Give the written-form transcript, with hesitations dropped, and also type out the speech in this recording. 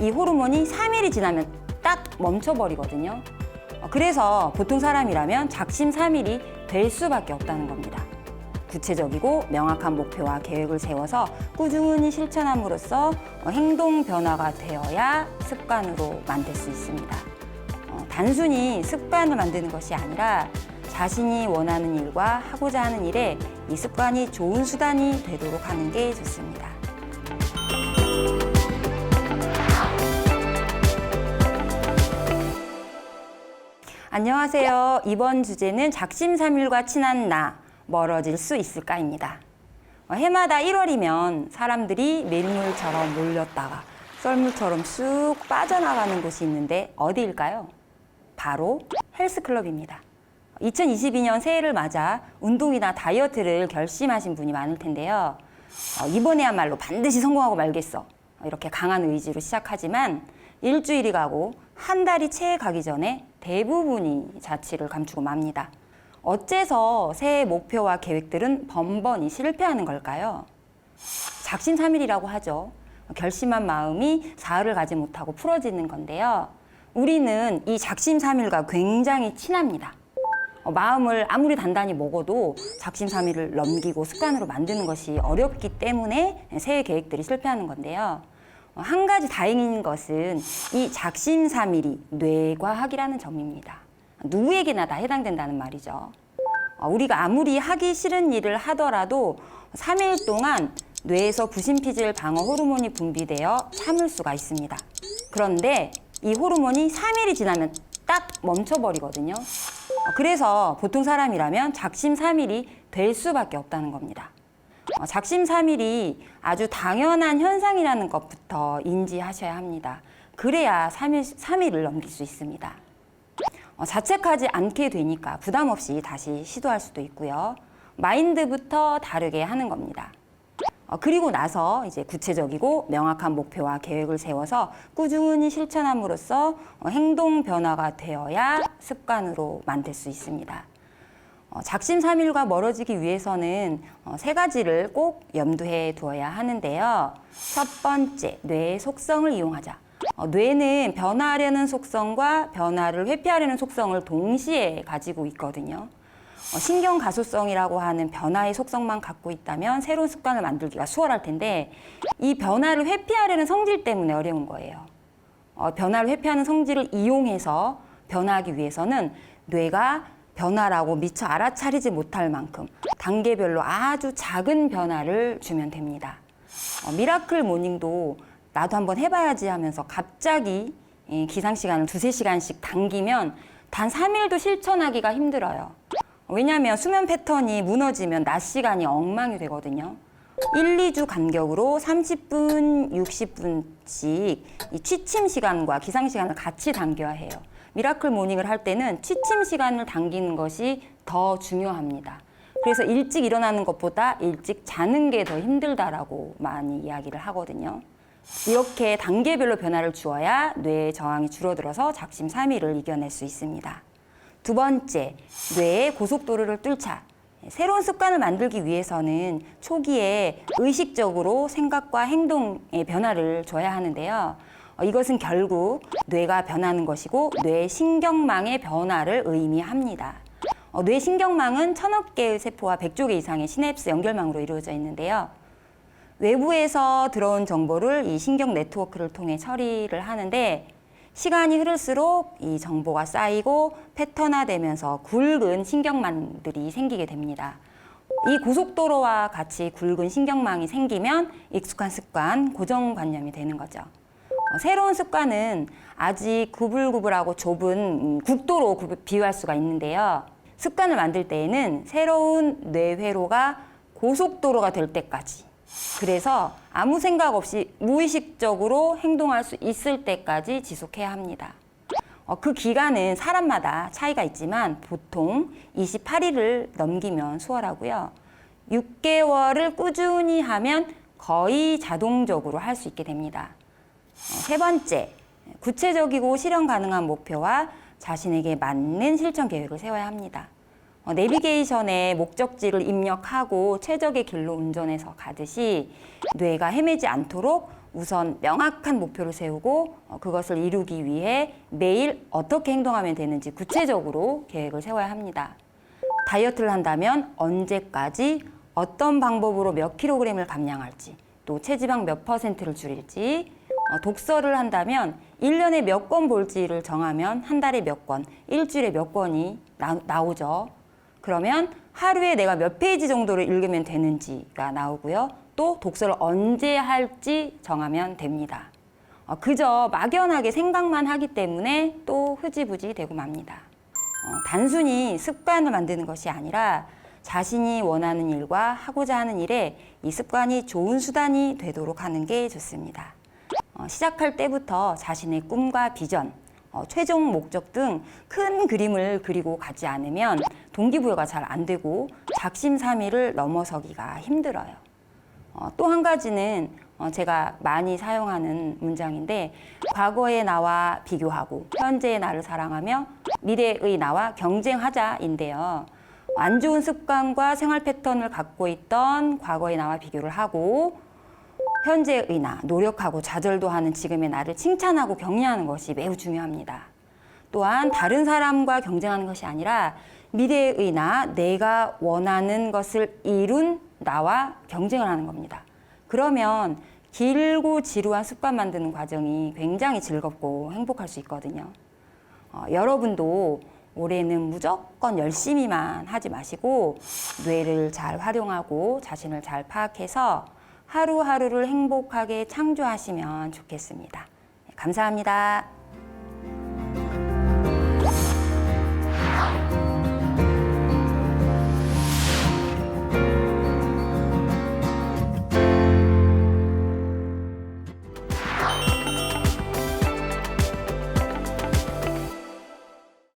이 호르몬이 3일이 지나면 딱 멈춰버리거든요. 그래서 보통 사람이라면 작심삼일이 될 수밖에 없다는 겁니다. 구체적이고 명확한 목표와 계획을 세워서 꾸준히 실천함으로써 행동 변화가 되어야 습관으로 만들 수 있습니다. 단순히 습관을 만드는 것이 아니라 자신이 원하는 일과 하고자 하는 일에 이 습관이 좋은 수단이 되도록 하는 게 좋습니다. 안녕하세요. 이번 주제는 작심삼일과 친한 나, 멀어질 수 있을까입니다. 해마다 1월이면 사람들이 밀물처럼 몰렸다가 썰물처럼 쑥 빠져나가는 곳이 있는데 어디일까요? 바로 헬스클럽입니다. 2022년 새해를 맞아 운동이나 다이어트를 결심하신 분이 많을 텐데요. 이번에야말로 반드시 성공하고 말겠어. 이렇게 강한 의지로 시작하지만 일주일이 가고 한 달이 채 가기 전에 대부분이 자취를 감추고 맙니다. 어째서 새해 목표와 계획들은 번번이 실패하는 걸까요? 작심삼일이라고 하죠. 결심한 마음이 사흘을 가지 못하고 풀어지는 건데요. 우리는 이 작심삼일과 굉장히 친합니다. 마음을 아무리 단단히 먹어도 작심삼일을 넘기고 습관으로 만드는 것이 어렵기 때문에 새해 계획들이 실패하는 건데요. 한 가지 다행인 것은 이 작심삼일이 뇌과학이라는 점입니다. 누구에게나 다 해당된다는 말이죠. 우리가 아무리 하기 싫은 일을 하더라도 3일 동안 뇌에서 부신피질 방어 호르몬이 분비되어 참을 수가 있습니다. 그런데 이 호르몬이 3일이 지나면 딱 멈춰버리거든요. 그래서 보통 사람이라면 작심삼일이 될 수밖에 없다는 겁니다. 작심삼일이 아주 당연한 현상이라는 것부터 인지하셔야 합니다. 그래야 3일을 넘길 수 있습니다. 자책하지 않게 되니까 부담 없이 다시 시도할 수도 있고요. 마인드부터 다르게 하는 겁니다. 그리고 나서 이제 구체적이고 명확한 목표와 계획을 세워서 꾸준히 실천함으로써 행동 변화가 되어야 습관으로 만들 수 있습니다. 작심삼일과 멀어지기 위해서는 세 가지를 꼭 염두에 두어야 하는데요. 첫 번째, 뇌의 속성을 이용하자. 뇌는 변화하려는 속성과 변화를 회피하려는 속성을 동시에 가지고 있거든요. 신경가소성이라고 하는 변화의 속성만 갖고 있다면 새로운 습관을 만들기가 수월할 텐데 이 변화를 회피하려는 성질 때문에 어려운 거예요. 변화를 회피하는 성질을 이용해서 변화하기 위해서는 뇌가 변화라고 미처 알아차리지 못할 만큼 단계별로 아주 작은 변화를 주면 됩니다. 미라클 모닝도 나도 한번 해봐야지 하면서 갑자기 기상시간을 2~3시간씩 당기면 단 3일도 실천하기가 힘들어요. 왜냐하면 수면 패턴이 무너지면 낮 시간이 엉망이 되거든요. 1~2주 간격으로 30분, 60분씩 이 취침 시간과 기상 시간을 같이 당겨야 해요. 미라클 모닝을 할 때는 취침 시간을 당기는 것이 더 중요합니다. 그래서 일찍 일어나는 것보다 일찍 자는 게 더 힘들다라고 많이 이야기를 하거든요. 이렇게 단계별로 변화를 주어야 뇌의 저항이 줄어들어서 작심삼일을 이겨낼 수 있습니다. 두 번째, 뇌의 고속도로를 뚫자. 새로운 습관을 만들기 위해서는 초기에 의식적으로 생각과 행동의 변화를 줘야 하는데요. 이것은 결국 뇌가 변하는 것이고 뇌 신경망의 변화를 의미합니다. 뇌 신경망은 1000억 개의 세포와 100조 개 이상의 시냅스 연결망으로 이루어져 있는데요. 외부에서 들어온 정보를 이 신경 네트워크를 통해 처리를 하는데 시간이 흐를수록 이 정보가 쌓이고 패턴화되면서 굵은 신경망들이 생기게 됩니다. 이 고속도로와 같이 굵은 신경망이 생기면 익숙한 습관, 고정관념이 되는 거죠. 새로운 습관은 아직 구불구불하고 좁은 국도로 비유할 수가 있는데요. 습관을 만들 때에는 새로운 뇌회로가 고속도로가 될 때까지, 그래서 아무 생각 없이 무의식적으로 행동할 수 있을 때까지 지속해야 합니다. 그 기간은 사람마다 차이가 있지만 보통 28일을 넘기면 수월하고요. 6개월을 꾸준히 하면 거의 자동적으로 할 수 있게 됩니다. 세 번째, 구체적이고 실현 가능한 목표와 자신에게 맞는 실천 계획을 세워야 합니다. 내비게이션에 목적지를 입력하고 최적의 길로 운전해서 가듯이 뇌가 헤매지 않도록 우선 명확한 목표를 세우고 그것을 이루기 위해 매일 어떻게 행동하면 되는지 구체적으로 계획을 세워야 합니다. 다이어트를 한다면 언제까지 어떤 방법으로 몇 킬로그램을 감량할지, 또 체지방 몇 %를 줄일지, 독서를 한다면 1년에 몇 권 볼지를 정하면 한 달에 몇 권, 일주일에 몇 권이 나오죠. 그러면 하루에 내가 몇 페이지 정도를 읽으면 되는지가 나오고요. 또 독서를 언제 할지 정하면 됩니다. 그저 막연하게 생각만 하기 때문에 또 흐지부지 되고 맙니다. 단순히 습관을 만드는 것이 아니라 자신이 원하는 일과 하고자 하는 일에 이 습관이 좋은 수단이 되도록 하는 게 좋습니다. 시작할 때부터 자신의 꿈과 비전, 최종 목적 등 큰 그림을 그리고 가지 않으면 동기부여가 잘 안 되고 작심삼일을 넘어서기가 힘들어요. 또 한 가지는 제가 많이 사용하는 문장인데, 과거의 나와 비교하고 현재의 나를 사랑하며 미래의 나와 경쟁하자인데요. 안 좋은 습관과 생활 패턴을 갖고 있던 과거의 나와 비교를 하고 현재의 나, 노력하고 좌절도 하는 지금의 나를 칭찬하고 격려하는 것이 매우 중요합니다. 또한 다른 사람과 경쟁하는 것이 아니라 미래의 나, 내가 원하는 것을 이룬 나와 경쟁을 하는 겁니다. 그러면 길고 지루한 습관 만드는 과정이 굉장히 즐겁고 행복할 수 있거든요. 여러분도 올해는 무조건 열심히만 하지 마시고 뇌를 잘 활용하고 자신을 잘 파악해서 하루하루를 행복하게 창조하시면 좋겠습니다. 감사합니다.